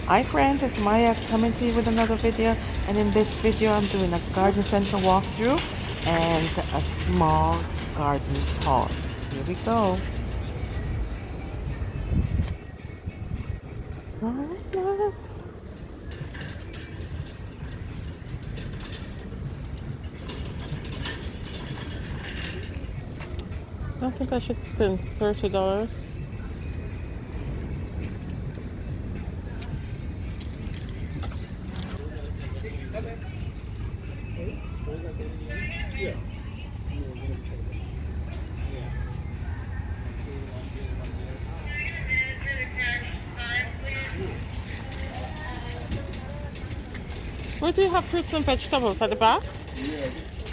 Hi friends, it's Maya coming to you with another video, and in this video I'm doing a garden center walkthrough and a small garden pot. Here we go. I don't think I should spend $30. Where do you have fruits and vegetables? At the back? Yeah,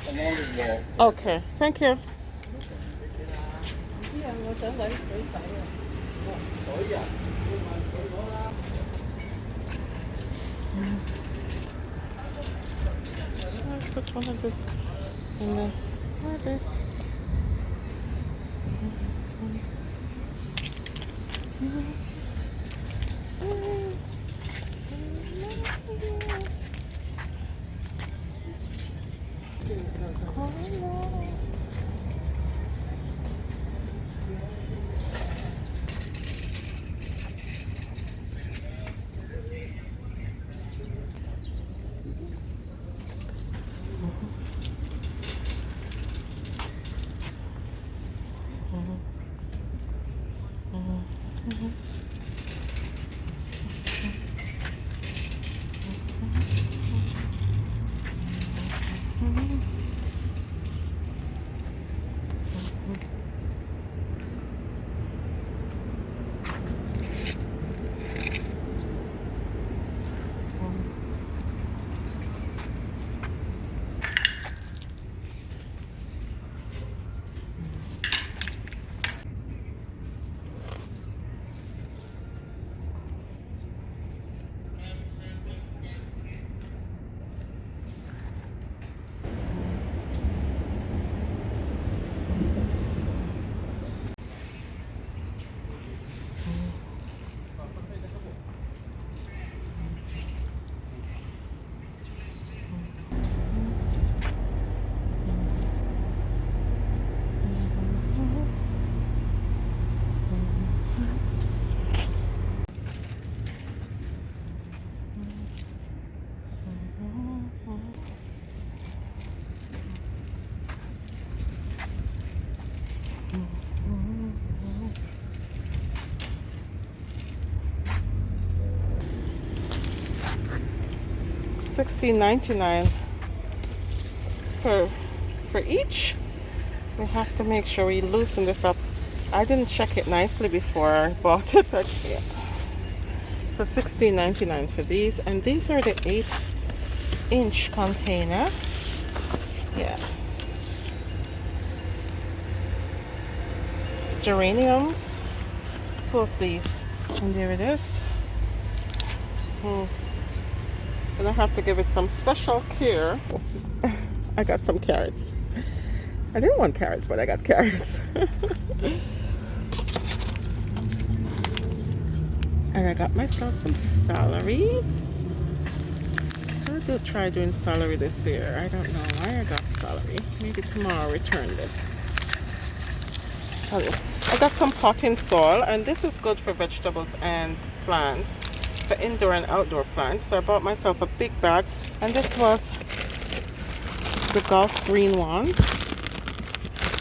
along the wall. Okay, thank you. I'll put one of this in the maybe. $16.99 for each. We have to make sure we loosen this up. I didn't check it nicely before I bought it, but yeah. So $16.99 for these, and these are the 8-inch container. Yeah. Geraniums, 2 of these, and there it is. And I have to give it some special care. I got some carrots. I didn't want carrots, but I got carrots. And I got myself some celery. I'll try doing celery this year. I don't know why I got celery. Maybe tomorrow I'll return this. I got some potting soil, and this is good for vegetables and plants, for indoor and outdoor plants. So I bought myself a big bag, and this was the Gulf Green ones,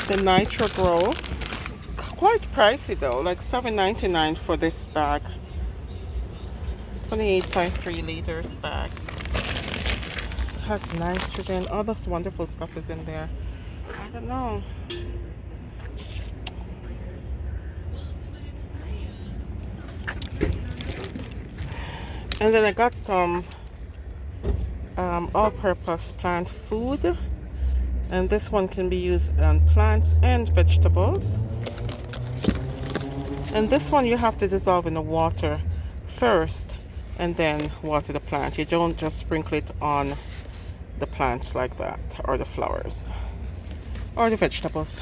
the Nitro Grow. Quite pricey though, like $7.99 for this bag. 28.3 liters bag. It has nitrogen, all this wonderful stuff is in there. I don't know. And then I got some all-purpose plant food, and this one can be used on plants and vegetables. And this one you have to dissolve in the water first and then water the plant. You don't just sprinkle it on the plants like that, or the flowers, or the vegetables.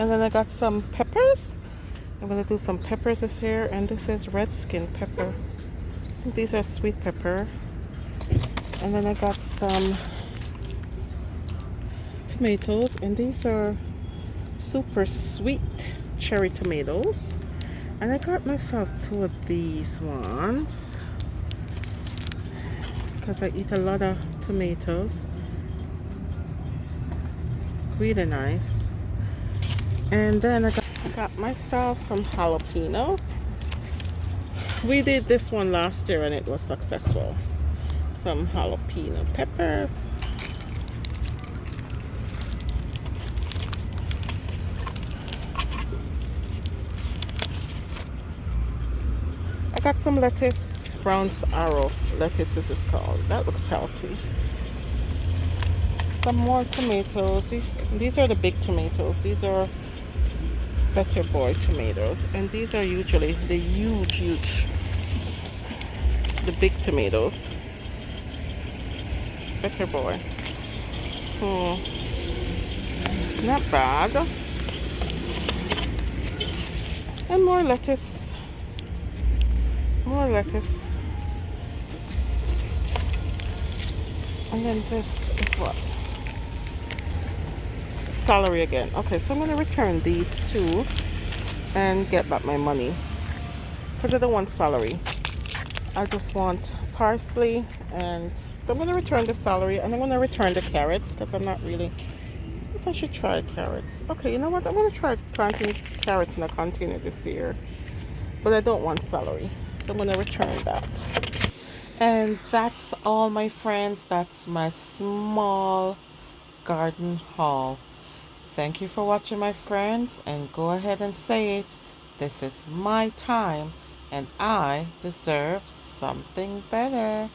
And then I got some peppers. I'm gonna do some peppers this here, and this is red skin pepper. These are sweet pepper. And then I got some tomatoes, and these are super sweet cherry tomatoes. And I got myself 2 of these ones because I eat a lot of tomatoes. Really nice. And then I got myself some jalapeno. We did this one last year and it was successful. Some jalapeno pepper. I got some lettuce, brown arrow lettuce this is called. That looks healthy. Some more tomatoes. These are the big tomatoes. These are Better Boy tomatoes. And these are usually the huge, the big tomatoes. Better Boy. Not bad. And more lettuce. More lettuce. And then this is what? Celery again. Okay, so I'm going to return these 2 and get back my money. Because I don't want celery. I just want parsley, and I'm going to return the celery, and I'm going to return the carrots because I'm not really... If I should try carrots. Okay, you know what? I'm going to try planting carrots in a container this year. But I don't want celery. So I'm going to return that. And that's all, my friends. That's my small garden haul. Thank you for watching, my friends. And go ahead and say it. This is my time. And I deserve something better.